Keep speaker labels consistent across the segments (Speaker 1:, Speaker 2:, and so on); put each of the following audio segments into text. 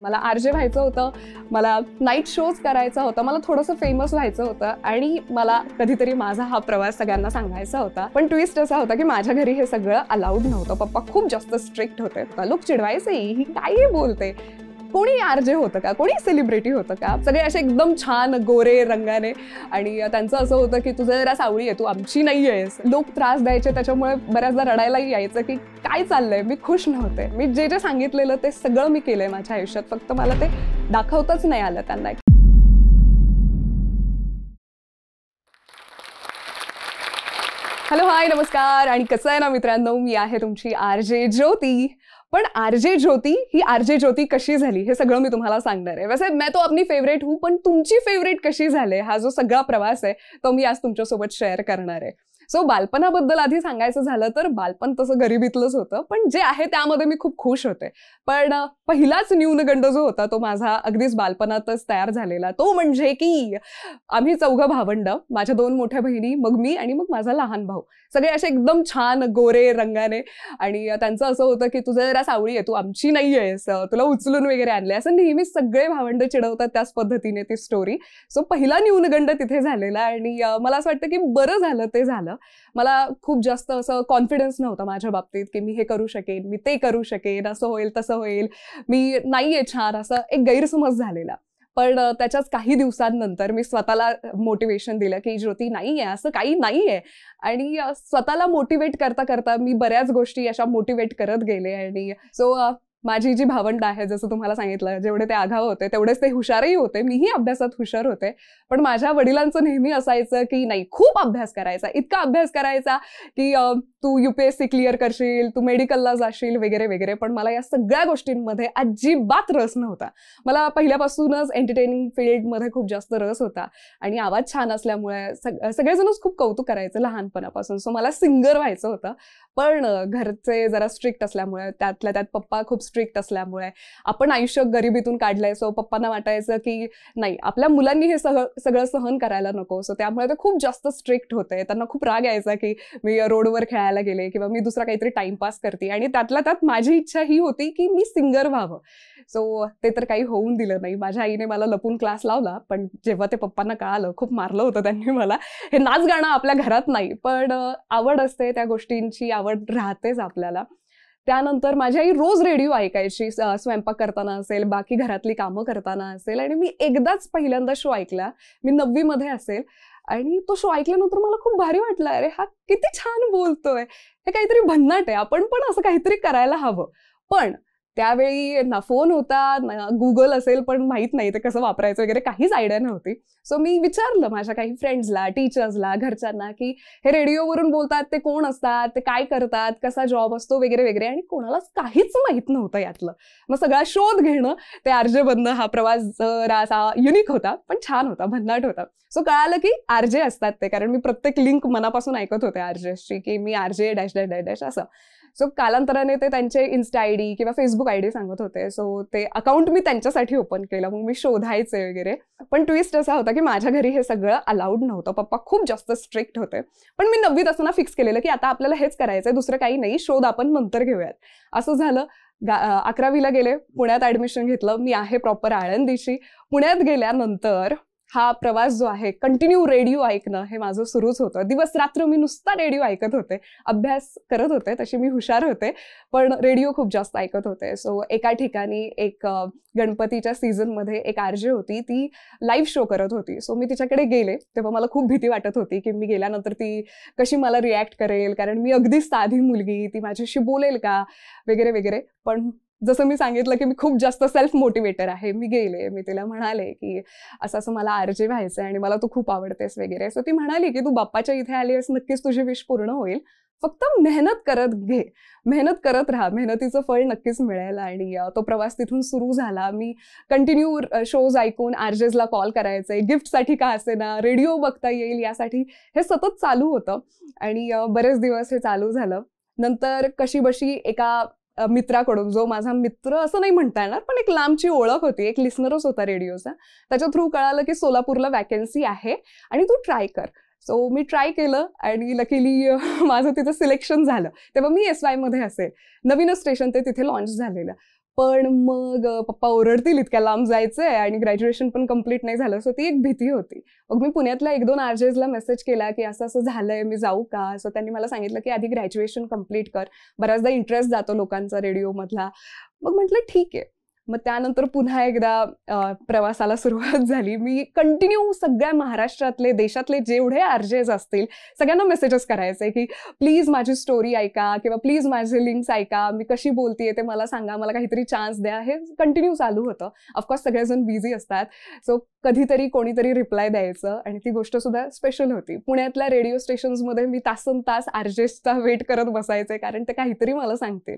Speaker 1: मला आरजे व्हायचं होतं, मला नाईट शोज करायचा होता, मला थोडंसं फेमस व्हायचं होतं आणि मला कधीतरी माझा हा प्रवास सगळ्यांना सांगायचा होता. पण ट्विस्ट असा होता की माझ्या घरी हे सगळं अलाउड नव्हतं. पप्पा खूप जास्त स्ट्रिक्ट होते. लोक चिडवायचे, ही काही बोलते. कोणी आरजे होतं का, कोणी सेलिब्रिटी होतं का, सगळे असे एकदम छान गोरे रंगाने. आणि त्यांचं असं होतं की तुझं जरा सावळी आहे, तू आमची नाही आहेस. लोक त्रास द्यायचे, त्याच्यामुळे बऱ्याचदा रडायलाही यायचं की काय चाललंय, मी खुश नव्हते. मी जे जे सांगितलेलं ते सगळं मी केलंय माझ्या आयुष्यात, फक्त मला ते दाखवताच नाही आलं त्यांना. हॅलो, हाय, नमस्कार. आणि कसं आहे ना मित्रांनो, मी आहे तुमची आरजे ज्योती. पण आरजे ज्योती ही आरजे ज्योती कशी झाली हे सगळं मी तुम्हाला सांगणार आहे. वैसे मैं तो अपनी फेवरेट हूँ, पण तुमची फेवरेट कशी झाली हा जो सगळा प्रवास आहे तो मी आज तुमच्यासोबत शेअर करणार आहे. सो बालपणाबद्दल आधी सांगायचं झालं तर बालपण तसं गरिबीतलंच होतं, पण जे आहे त्यामध्ये मी खूप खुश होते. पण पहिलाच न्यूनगंड जो होता तो माझा अगदीच बालपणातच तयार झालेला. तो म्हणजे की आम्ही 4 भावंड, माझ्या 2 मोठ्या बहिणी, मग मी आणि मग माझा लहान भाऊ. सगळे असे एकदम छान गोरे रंगाने. आणि त्यांचं असं होतं की तुझं जरा सावळी आहे, तू आमची नाही आहेस, तुला उचलून वगैरे आणले, असं नेहमी सगळे भावंड चिडवतात त्याच पद्धतीने ती स्टोरी. सो पहिला न्यूनगंड तिथे झालेला आणि मला असं वाटतं की बरं झालं ते झालं. मला खूप जास्त असं कॉन्फिडन्स नव्हता माझ्या बाबतीत की मी हे करू शकेन, मी ते करू शकेन, असं होईल तसं होईल, मी नाहीये छान, असं एक गैरसमज झालेला. पण त्याच्याच काही दिवसांनंतर मी स्वतःला मोटिवेशन दिलं की ज्योती नाहीये, असं काही नाहीये. आणि स्वतःला मोटिवेट करता करता मी बऱ्याच गोष्टी अशा मोटिवेट करत गेले. आणि सो माझी जी भावंड आहे, जसं तुम्हाला सांगितलं, जेवढे ते आगाऊ होते तेवढेच ते हुशारही होते. मीही अभ्यासात हुशार होते. पण माझ्या वडिलांचं नेहमी असायचं की नाही, खूप अभ्यास करायचा, इतका अभ्यास करायचा की तू UPSC क्लिअर करशील, तू मेडिकलला जाशील वगैरे वगैरे. पण मला या सगळ्या गोष्टींमध्ये अजिबात रस नव्हता. मला पहिल्यापासूनच एंटरटेनिंग फील्डमध्ये खूप जास्त रस होता आणि आवाज छान असल्यामुळे सगळेजणच खूप कौतुक करायचे लहानपणापासून. सो मला सिंगर व्हायचं होतं. पण घरचे जरा स्ट्रिक्ट असल्यामुळे, त्यातल्या त्यात पप्पा खूप स्ट्रिक्ट असल्यामुळे, आपण आयुष्य गरिबीतून काढलंय. सो पप्पांना वाटायचं की नाही, आपल्या मुलांनी हे सगळं सहन करायला नको. सो त्यामुळे ते खूप जास्त स्ट्रिक्ट होते. त्यांना खूप राग यायचा की मी रोडवर खेळायला गेले किंवा मी दुसरा काहीतरी टाइमपास करते. आणि त्यातल्या त्यात माझी इच्छा ही होती की मी सिंगर व्हावं. सो ते तर काही होऊन दिलं नाही. माझ्या आईने मला लपून क्लास लावला, पण जेव्हा ते पप्पांना कळालं, खूप मारलं होतं त्यांनी मला. हे नाच गाणं आपल्या घरात नाही, पण आवड असते त्या गोष्टींची, आवड राहतेच आपल्याला. त्यानंतर माझी आई रोज रेडिओ ऐकायची, स्वयंपाक करताना असेल, बाकी घरातली कामं करताना असेल. आणि मी एकदाच पहिल्यांदा शो ऐकला, मी 9वी मध्ये असेल. आणि तो शो ऐकल्यानंतर मला खूप भारी वाटलं, अरे हा किती छान बोलतोय, हे काहीतरी भन्नाट आहे, आपण पण असं काहीतरी करायला हवं. पण त्यावेळी ना फोन होता ना गुगल असेल, पण माहीत नाही ते कसं वापरायचं वगैरे, काहीच आयडिया नव्हती. सो मी विचारलं माझ्या काही फ्रेंड्सला, टीचर्सला, घरच्यांना की हे रेडिओवरून बोलतात ते कोण असतात, ते काय करतात, कसा जॉब असतो वगैरे वगैरे. आणि कोणालाच काहीच माहीत नव्हतं यातलं. मग सगळा शोध घेणं, ते आरजे बनणं, हा प्रवास जरा असा युनिक होता, पण छान होता, भन्नाट होता. सो कळालं की आरजे असतात ते, कारण मी प्रत्येक लिंक मनापासून ऐकत होते आरजेसची की मी RJ dash dash dash dash असं. सो कालांतराने ते त्यांचे इन्स्टा ID किंवा फेसबुक ID सांगत होते. सो ते अकाउंट मी त्यांच्यासाठी ओपन केलं, मग मी शोधायचे वगैरे. पण ट्विस्ट असा होता की माझ्या घरी हे सगळं अलाउड नव्हतं. पप्पा खूप जास्त स्ट्रिक्ट होते. पण मी 9वीत असताना फिक्स केलेलं की आता आपल्याला हेच करायचंय, दुसरं काही नाही, शोध आपण नंतर घेऊयात. असं झालं. 11वीला गेले, पुण्यात ऍडमिशन घेतलं. मी आहे प्रॉपर आळंदीची. पुण्यात गेल्यानंतर हा प्रवास जो आहे, कंटिन्यू रेडिओ ऐकणं हे माझं सुरूच होतं. दिवस रात्र मी नुसता रेडिओ ऐकत होते. अभ्यास करत होते, तशी मी हुशार होते, पण रेडिओ खूप जास्त ऐकत होते. सो एका ठिकाणी एक गणपतीच्या सीझनमध्ये एक आरजे होती, ती लाईव्ह शो करत होती. सो मी तिच्याकडे गेले. तेव्हा मला खूप भीती वाटत होती की मी गेल्यानंतर ती कशी मला रिॲक्ट करेल, कारण मी अगदीच साधी मुलगी, ती माझ्याशी बोलेल का वगैरे वगैरे. पण जसं मी सांगितलं की मी खूप जास्त सेल्फ मोटिवेटर आहे. मी गेले, मी तिला म्हणाले की असं असं मला आरजे व्हायचं आहे आणि मला तू खूप आवडतेस वगैरे. सो ती म्हणाली की तू बाप्पाच्या इथे आली आहेस, नक्कीच तुझी विश पूर्ण होईल, फक्त मेहनत करत घे, मेहनत करत राहा, मेहनतीचं फळ नक्कीच मिळेल. आणि तो प्रवास तिथून सुरू झाला. मी कंटिन्यू शोज ऐकून आरजेसला कॉल करायचे, गिफ्टसाठी का असेना, रेडिओ बघता येईल यासाठी, हे सतत चालू होतं. आणि बरेच दिवस हे चालू झालं. नंतर कशीबशी एका मित्राकडून, जो माझा मित्र असं नाही म्हणता येणार, पण एक लांबची ओळख होती, एक लिस्नरच होता रेडिओचा, त्याच्या थ्रू कळालं की सोलापूरला वॅकन्सी आहे आणि तू ट्राय कर. सो मी ट्राय केलं आणि लकीली माझं तिथं सिलेक्शन झालं. तेव्हा मी SY मध्ये असेल, नवीनच स्टेशन ते तिथे लॉन्च झालेलं. पण मग पप्पा ओरडतील इतक्या लांब जायचंय आणि ग्रॅज्युएशन पण कम्प्लीट नाही झालं. सो ती एक भीती होती. मग मी पुण्यातल्या 1-2 RJsला मेसेज केला की असं असं झालंय, मी जाऊ का? सो त्यांनी मला सांगितलं की आधी ग्रॅज्युएशन कम्प्लीट कर. बऱ्याचदा इंटरेस्ट जातो लोकांचा रेडिओमधला. मग म्हटलं ठीक आहे. मग त्यानंतर पुन्हा एकदा प्रवासाला सुरुवात झाली. मी कंटिन्यू सगळ्या महाराष्ट्रातले, देशातले जेवढे RJs असतील सगळ्यांना मेसेजेस करायचे की प्लीज माझी स्टोरी ऐका किंवा प्लीज माझे लिंक्स ऐका, मी कशी बोलतेय ते मला सांगा, मला काहीतरी चान्स द्या. हे कंटिन्यू चालू होतं. ऑफकोर्स सगळेजण बिझी असतात. सो कधीतरी कोणीतरी रिप्लाय द्यायचं आणि ती गोष्ट सुद्धा स्पेशल होती. पुण्यातल्या रेडिओ स्टेशन्समध्ये मी तासनतास RJsचा वेट करत बसायचे, कारण ते काहीतरी मला सांगतील.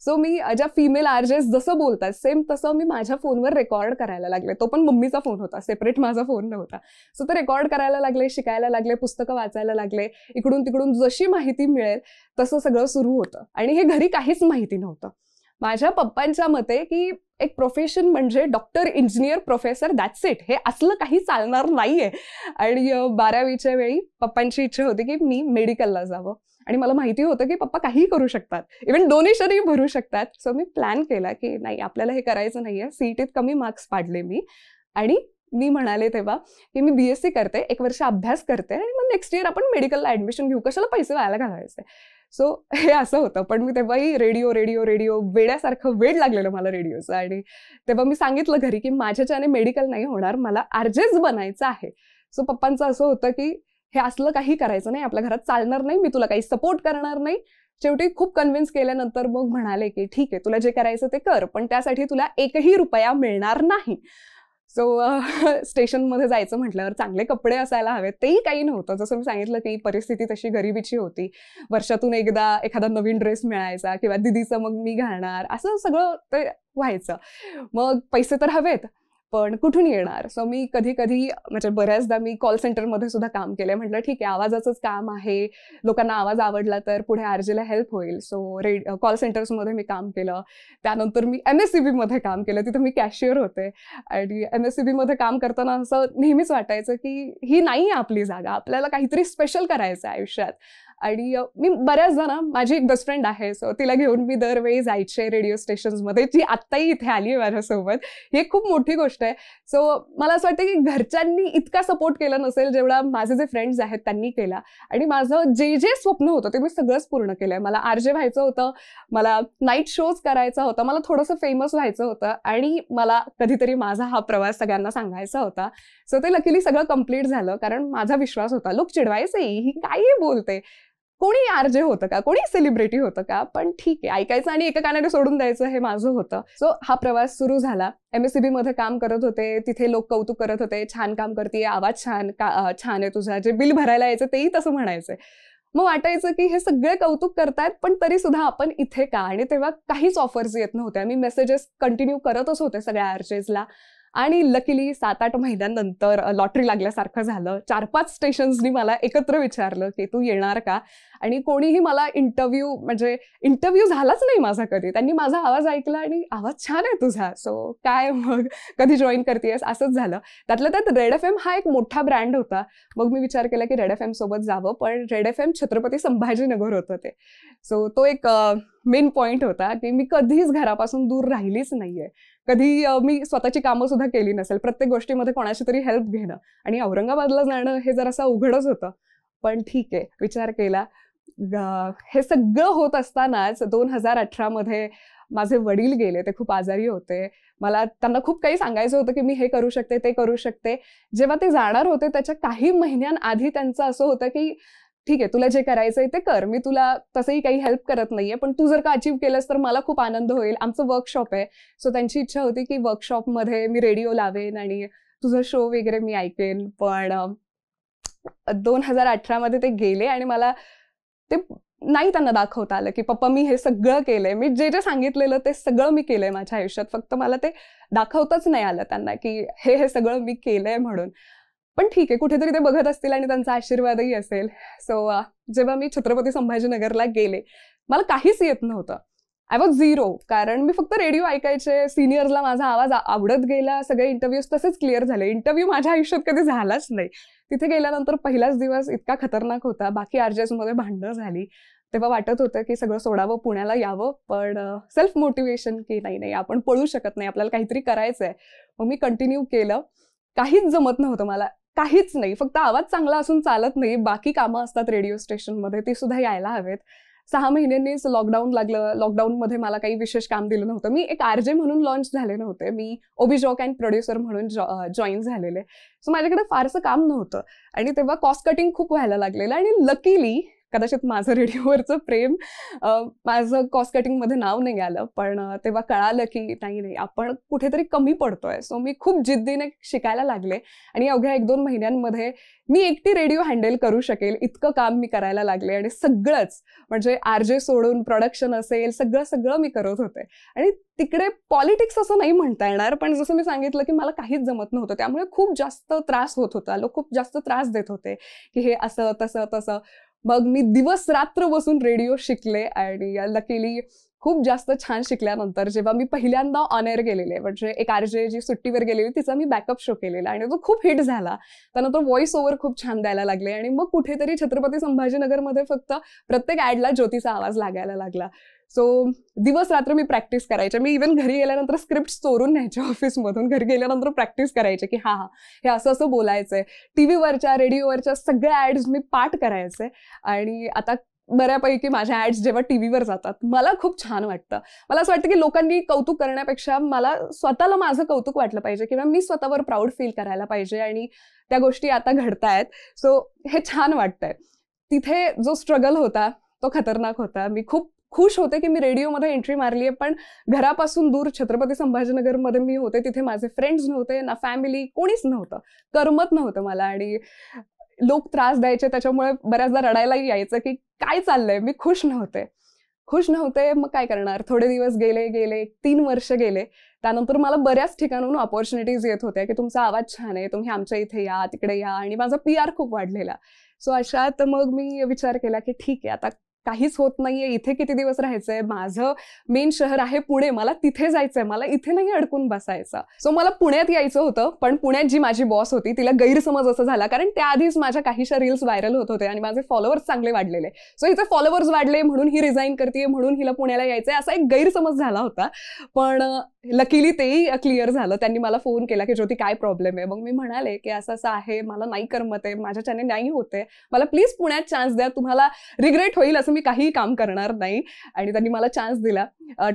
Speaker 1: सो मी ज्या फिमेल RJs जसं बोलतात सेम तसं मी माझ्या फोनवर रेकॉर्ड करायला लागले. तो पण मम्मीचा फोन होता, सेपरेट माझा फोन नव्हता. सो ते रेकॉर्ड करायला लागले, शिकायला लागले, पुस्तकं वाचायला लागले. इकडून तिकडून जशी माहिती मिळेल तसं सगळं सुरू होतं. आणि हे घरी काहीच माहिती नव्हतं. माझ्या पप्पांच्या मते की एक प्रोफेशन म्हणजे doctor, engineer, professor, that's it. हे असलं काही चालणार नाहीये. आणि 12वीच्या वेळी पप्पांची इच्छा होती की मी मेडिकलला जावं. आणि मला माहिती होतं की पप्पा काहीही करू शकतात, इव्हन डोनेशनही भरू शकतात. सो मी प्लॅन केला की नाही, आपल्याला हे करायचं नाहीये. CETत कमी मार्क्स पाडले मी आणि मी म्हणाले तेव्हा की मी BSc करते, 1 वर्ष अभ्यास करते आणि मग नेक्स्ट इयर आपण मेडिकलला ॲडमिशन घेऊ, कशाला पैसे व्हायला घालायचे. सो हे असं होतं. पण मी तेव्हाही रेडिओ रेडिओ रेडिओ वेड्यासारखं वेड लागलेलं मला रेडिओचं. आणि तेव्हा मी सांगितलं घरी की माझ्याच्याने मेडिकल नाही होणार, मला RJच बनायचं आहे. सो पप्पांचं असं होतं की हे असलं काही करायचं नाही, आपल्या घरात चालणार नाही, मी तुला काही सपोर्ट करणार नाही. शेवटी खूप कन्व्हिन्स केल्यानंतर मग म्हणाले की ठीक आहे, तुला जे करायचं ते कर, पण त्यासाठी तुला 1ही रुपया मिळणार नाही. सो स्टेशनमध्ये जायचं म्हटल्यावर चांगले कपडे असायला हवेत, तेही काही नव्हतं. जसं मी सांगितलं की परिस्थिती तशी गरिबीची होती. वर्षातून एकदा एखादा नवीन ड्रेस मिळायचा किंवा दिदीचं मग मी घालणार, असं सगळं ते व्हायचं. मग पैसे तर हवेत, पण कुठून येणार? सो मी कधी कधी म्हणजे बऱ्याचदा मी कॉल सेंटरमध्ये सुद्धा काम केलंय. म्हटलं ठीक आहे, आवाजाचंच काम आहे, लोकांना आवाज आवडला तर पुढे RJला हेल्प होईल. सो कॉल सेंटर्समध्ये मी काम केलं. त्यानंतर मी MSCBमध्ये काम केलं, तिथं मी कॅशियर होते. आणि MSCBमध्ये काम करताना असं नेहमीच वाटायचं की ही नाही आहे आपली जागा, आपल्याला काहीतरी स्पेशल करायचं आहे आयुष्यात. आणि मी बऱ्याचदा ना, माझी एक बेस्ट फ्रेंड आहे, सो तिला घेऊन मी दरवेळी जायचे रेडिओ स्टेशन्समध्ये, जी आत्ताही इथे आली आहे माझ्यासोबत. ही एक खूप मोठी गोष्ट आहे. सो मला असं वाटतं की घरच्यांनी इतका सपोर्ट केला नसेल जेवढा माझे जे फ्रेंड्स आहेत त्यांनी केला. आणि माझं जे जे स्वप्न होतं ते मी सगळंच पूर्ण केलंय. मला RJ व्हायचं होतं, मला नाईट शोज करायचा होता, मला थोडंसं फेमस व्हायचं होतं आणि मला कधीतरी माझा हा प्रवास सगळ्यांना सांगायचा होता. सो ते लकीली सगळं कम्प्लीट झालं, कारण माझा विश्वास होता. लोक चिडवायचे, ही काही बोलते, कोणी RJ होतं का, कोणी सेलिब्रिटी होतं का, पण ठीक आहे, ऐकायचं आणि एका कानाने सोडून द्यायचं, हे माझं होतं. सो हा प्रवास सुरू झाला. MSCBमध्ये काम करत होते, तिथे लोक कौतुक करत होते, छान काम करते, आवाज छान छान आहे तुझा, जे बिल भरायला यायचं तेही तसं म्हणायचं. मग वाटायचं की हे सगळे कौतुक करतायत, पण तरी सुद्धा आपण इथे का? आणि तेव्हा काहीच ऑफर्स येत नव्हत्या. मी मेसेजेस कंटिन्यू करतच होते सगळ्या RJsला. आणि लकीली 7-8 महिन्यांनंतर लॉटरी लागल्यासारखं झालं. 4-5 स्टेशन्सनी मला एकत्र विचारलं की तू येणार का? आणि कोणीही मला इंटरव्ह्यू झालाच नाही माझा कधी. त्यांनी माझा आवाज ऐकला आणि आवाज छान आहे तुझा, सो काय मग कधी जॉईन करतेयस, असंच झालं. त्यातल्या त्यात रेड FM हा एक मोठा ब्रँड होता. मग मी विचार केला की रेड FM सोबत जावं, पण रेड FM छत्रपती संभाजीनगर होतं ते. सो तो एक मेन पॉइंट होता की मी कधीच घरापासून दूर राहिलीच नाहीये. कधी मी स्वतःची कामं सुद्धा केली नसेल. प्रत्येक गोष्टीमध्ये कोणाची तरी हेल्प घेणं आणि औरंगाबादला जाणं हे जरासं अवघडच होतं. पण ठीक आहे, विचार केला. हे सगळं होत असतानाच 2018मध्ये माझे वडील गेले. ते खूप आजारी होते. मला त्यांना खूप काही सांगायचं होतं की मी हे करू शकते, ते करू शकते. जेव्हा ते जाणार होते त्याच्या काही महिन्यांआधी त्यांचं असं होतं की ठीक आहे, तुला जे करायचंय ते कर, मी तुला तसंही काही हेल्प करत नाहीये, पण तू जर का अचीव्ह केलंस तर मला खूप आनंद होईल. आमचं वर्कशॉप आहे. सो त्यांची इच्छा होती की वर्कशॉपमध्ये मी रेडिओ लावेन आणि तुझा शो वगैरे मी ऐकेन. पण 2018मध्ये ते गेले आणि मला ते नाही त्यांना दाखवता आलं की पप्पा मी हे सगळं केलंय, मी जे जे सांगितलेलं ते सगळं मी केलंय माझ्या आयुष्यात. फक्त मला ते दाखवताच नाही आलं त्यांना की हे सगळं मी केलंय म्हणून. पण ठीक आहे, कुठेतरी ते बघत असतील आणि त्यांचा आशीर्वादही असेल. सो जेव्हा मी छत्रपती संभाजीनगरला गेले, मला काहीच येत नव्हतं. I was zero. कारण मी फक्त रेडिओ ऐकायचे, सिनियर्सला माझा आवाज आवडत गेला, सगळे इंटरव्ह्यूज तसेच क्लिअर झाले. इंटरव्ह्यू माझ्या आयुष्यात कधी झालाच नाही. तिथे गेल्यानंतर पहिलाच दिवस इतका खतरनाक होता. बाकी RJsमध्ये भांडणं झाली. तेव्हा वाटत होतं की सगळं सोडावं, पुण्याला यावं, पण सेल्फ मोटिवेशन की नाही आपण पळू शकत नाही, आपल्याला काहीतरी करायचं आहे. मग मी कंटिन्यू केलं. काहीच जमत नव्हतं मला, काहीच नाही. फक्त आवाज चांगला असून चालत नाही, बाकी कामं असतात रेडिओ स्टेशनमध्ये, ती सुद्धा यायला हवेत. 6 महिन्यांनीच लॉकडाऊन लागलं. लॉकडाऊनमध्ये मला काही विशेष काम दिलं नव्हतं. मी एक आरजे म्हणून लॉन्च झाले नव्हते, मी ओबी जॉक अँड प्रोड्युसर म्हणून जॉईन झालेले. सो माझ्याकडे फारसं काम नव्हतं आणि तेव्हा कॉस्ट कटिंग खूप व्हायला लागलेलं. आणि लकीली कदाचित माझं रेडिओवरचं प्रेम माझं कॉस्ट कटिंगमध्ये नाव नाही आलं, पण तेव्हा कळालं की नाही आपण कुठेतरी कमी पडतोय. सो मी खूप जिद्दीने शिकायला लागले आणि अवघ्या 1-2 महिन्यांमध्ये मी एकटी रेडिओ हँडल करू शकेल इतकं काम मी करायला लागले. आणि सगळंच म्हणजे आरजे सोडून प्रोडक्शन असेल, सगळं मी करत होते. आणि तिकडे पॉलिटिक्स असं नाही म्हणता येणार, पण जसं मी सांगितलं की मला काहीच जमत नव्हतं, त्यामुळे खूप जास्त त्रास होत होता. लोक खूप जास्त त्रास देत होते की हे असं तसं. मग मी दिवस रात्र बसून रेडिओ शिकले आणि लकीली खूप जास्त छान शिकल्यानंतर जेव्हा मी पहिल्यांदा ऑन एअर गेलेले, म्हणजे एक आरजे जी सुट्टीवर गेलेली तिचा मी बॅकअप शो केलेला आणि तो खूप हिट झाला. त्यानंतर व्हॉइस ओव्हर खूप छान द्यायला लागले आणि मग कुठेतरी छत्रपती संभाजीनगरमध्ये फक्त प्रत्येक ॲडला ज्योतीचा आवाज लागायला लागला. सो दिवस रात्र मी प्रॅक्टिस करायचे. मी इव्हन घरी गेल्यानंतर स्क्रिप्ट चोरून न्यायचे ऑफिसमधून. घरी गेल्यानंतर प्रॅक्टिस करायचे की हा हे असं बोलायचंय. टीव्हीवरच्या रेडिओवरच्या सगळ्या ॲड्स मी पाठ करायचे आणि आता बऱ्यापैकी माझ्या ॲड्स जेव्हा टीव्हीवर जातात मला खूप छान वाटतं. मला असं वाटतं की लोकांनी कौतुक करण्यापेक्षा मला स्वतःला माझं कौतुक वाटलं पाहिजे किंवा मी स्वतःवर प्राऊड फील करायला पाहिजे आणि त्या गोष्टी आता घडतायत. सो हे छान वाटतंय. तिथे जो स्ट्रगल होता तो खतरनाक होता. मी खूप खुश होते की मी रेडिओमध्ये एंट्री मारली आहे, पण घरापासून दूर छत्रपती संभाजीनगरमध्ये मी होते. तिथे माझे फ्रेंड्स नव्हते, ना फॅमिली, कोणीच नव्हतं. करमत नव्हतं मला आणि लोक त्रास द्यायचे, त्याच्यामुळे बऱ्याचदा रडायलाही यायचं की काय चाललंय. मी खुश नव्हते. मग काय करणार. थोडे दिवस गेले 3 वर्ष गेले. त्यानंतर मला बऱ्याच ठिकाणाहून ऑपॉर्च्युनिटीज येत होत्या की तुमचा आवाज छान आहे, तुम्ही आमच्या इथे या, तिकडे या. आणि माझा PR खूप वाढलेला. सो अशात मग मी विचार केला की ठीक आहे, आता काहीच होत नाहीये, इथे किती दिवस राहायचंय. माझं मेन शहर आहे पुणे, मला तिथे जायचंय, मला इथे नाही अडकून बसायचं. सो मला पुण्यात यायचं होतं, पण पुण्यात जी माझी बॉस होती तिला गैरसमज असं झाला, कारण त्याआधीच माझ्या काहीशा रील्स व्हायरल होत होते आणि माझे फॉलोअर्स चांगले वाढलेले. सो हिचे फॉलोअर्स वाढले म्हणून ही रिझाईन करते, म्हणून हिला पुण्याला यायचंय, असा एक गैरसमज झाला होता. पण लकीली तेही क्लिअर झालं. त्यांनी मला फोन केला की ज्योती काय प्रॉब्लेम आहे. मग मी म्हणाले की असं आहे, मला नाही करमत आहे, माझ्याच्याने नाही होते, मला प्लीज पुण्यात चान्स द्या, तुम्हाला रिग्रेट होईल असं मी काहीही काम करणार नाही. आणि त्यांनी मला चान्स दिला.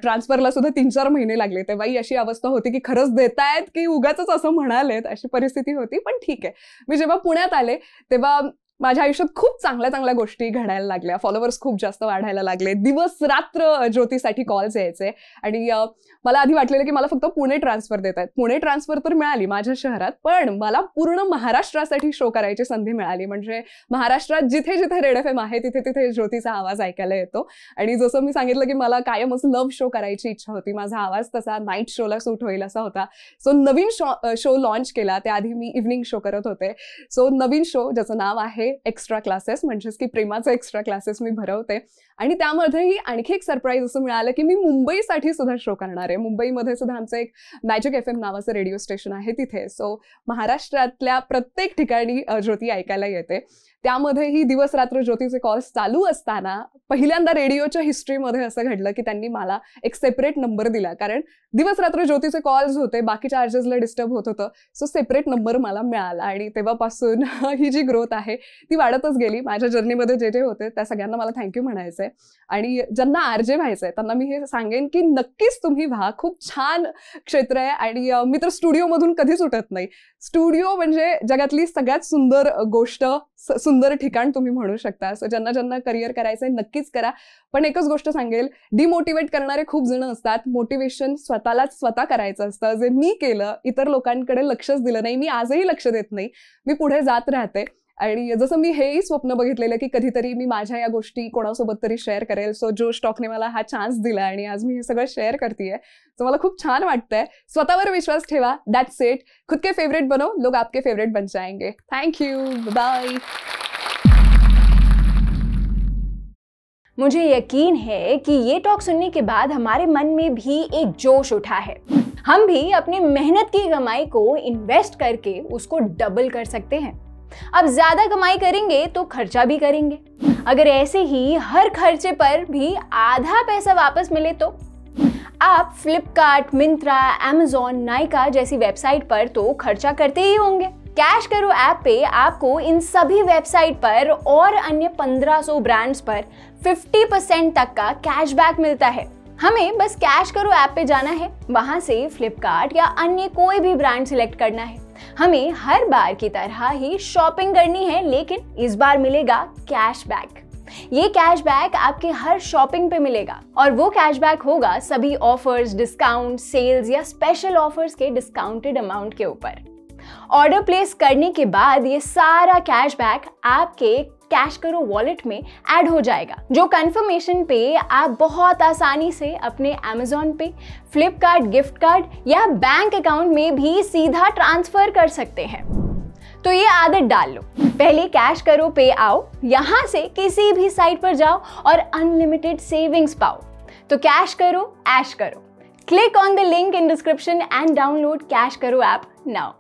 Speaker 1: ट्रान्सफरला सुद्धा 3-4 महिने लागले. तेव्हाही अशी अवस्था होती की खरंच देतायत की उगाचच असं म्हणालेत, अशी परिस्थिती होती. पण ठीक आहे. मी जेव्हा पुण्यात आले तेव्हा माझ्या आयुष्यात खूप चांगल्या गोष्टी घडायला लागल्या. फॉलोअर्स खूप जास्त वाढायला लागले. दिवस रात्र ज्योतीसाठी कॉल्स यायचे आणि मला आधी वाटलेलं की मला फक्त पुणे ट्रान्सफर देत आहेत. पुणे ट्रान्सफर तर मिळाली माझ्या शहरात, पण मला पूर्ण महाराष्ट्रासाठी शो करायची संधी मिळाली. म्हणजे महाराष्ट्रात जिथे जिथे रेड FM आहे तिथे तिथे ज्योतीचा आवाज ऐकायला येतो. आणि जसं मी सांगितलं की मला कायमच लव्ह शो करायची इच्छा होती. माझा आवाज तसा नाईट शोला सूट होईल असा होता. सो नवीन शो लॉन्च केला. त्याआधी मी इव्हनिंग शो करत होते. सो नवीन शो ज्याचं नाव आहे एक्स्ट्रा क्लासेस, म्हणजेच की प्रेमाचे एक्स्ट्रा क्लासेस मी भरवते. आणि त्यामध्येही आणखी एक सरप्राईज असं मिळालं की मी मुंबईसाठी सुद्धा शो करणार आहे. मुंबईमध्ये सुद्धा आमचं एक मॅजिक FM नावाचं रेडिओ स्टेशन आहे तिथे. सो महाराष्ट्रातल्या प्रत्येक ठिकाणी ज्योती ऐकायला येते. त्यामध्येही दिवस रात्र ज्योतीचे कॉल्स चालू असताना पहिल्यांदा रेडिओच्या हिस्ट्रीमध्ये असं घडलं की त्यांनी मला एक सेपरेट नंबर दिला. कारण दिवस रात्र ज्योतीचे कॉल्स होते, बाकीच्या आर्जेसला डिस्टर्ब होत होतं. सो सेपरेट नंबर मला मिळाला आणि तेव्हापासून ही जी ग्रोथ आहे ती वाढतच गेली. माझ्या जर्नीमध्ये जे होते त्या सगळ्यांना मला थँक्यू म्हणायचंय. आणि ज्यांना आरजे व्हायचंय त्यांना मी हे सांगेन की नक्कीच तुम्ही व्हा. खूप छान क्षेत्र आहे आणि मी तर स्टुडिओमधून कधीच उठत नाही. स्टुडिओ म्हणजे जगातली सगळ्यात सुंदर गोष्ट, सुंदर ठिकाण तुम्ही म्हणू शकता. सो ज्यांना करिअर करायचंय नक्कीच करा. पण एकच गोष्ट सांगेल, डिमोटिवेट करणारे खूप जण असतात. मोटिवेशन स्वतः करायचं असतं. जे मी केलं, इतर लोकांकडे लक्षच दिलं नाही, मी आजही लक्ष देत नाही, मी पुढे जात राहते. आणि जसं मी हेही स्वप्न बघितलेलं की कधीतरी मी माझ्या या गोष्टी कोणासोबत तरी शेअर करेल. सो जोश टॉकने मला हा चान्स दिला आणि आज मी हे सगळं शेअर करतेय. सो मला खूप छान वाटतंय. स्वतःवर विश्वास ठेवा. That's it. खुद के फेवरेट बनो, लोग आपके फेवरेट बन जाएंगे. Thank you. बाय.
Speaker 2: मुझे यकीन है कि ये टॉक सुनने के बाद हमारे मन में भी एक जोश उठा है. हम भी अपनी मेहनत की कमाई को इन्वेस्ट करके उसको डबल कर सकते हैं. अब ज्यादा कमाई करेंगे तो खर्चा भी करेंगे. अगर ऐसे ही हर खर्चे पर भी आधा पैसा वापस मिले तो? आप फ्लिपकार्ट, मिंत्रा, अमेज़न, नाइका जैसी वेबसाइट पर तो खर्चा करते ही होंगे। कैश करो ऐप पे आपको इन सभी वेबसाइट पर और अन्य 1500 ब्रांड्स पर 50% तक का कैशबैक मिलता है। हमें बस कैश करो ऐप पे जाना है, वहां से फ्लिपकार्ट या अन्य कोई भी ब्रांड सिलेक्ट करना है। हमें हर बार की तरह ही शॉपिंग करनी है, लेकिन इस बार मिलेगा कैशबैक। ये कैशबैक आपके हर शॉपिंग पे मिलेगा और वो कैशबैक होगा सभी ऑफर्स, डिस्काउंट, सेल्स या स्पेशल ऑफर्स के डिस्काउंटेड अमाउंट के ऊपर। ऑर्डर प्लेस करने के बाद ये सारा कैशबैक आपके कैश करो वॉलेट में ऐड हो जाएगा, जो कंफर्मेशन पे आप बहुत आसानी से अपने अमेज़न पे, फ्लिपकार्ट गिफ्ट कार्ड या बैंक अकाउंट में भी सीधा ट्रांसफर कर सकते हैं। तो ये आदत डाल लो, पहले कैश करो पे आओ, यहाँ से किसी भी साइट पर जाओ और अनलिमिटेड सेविंग्स पाओ। तो कैश करो, ऐश करो। Click on the link in description and download Cash Karo app now.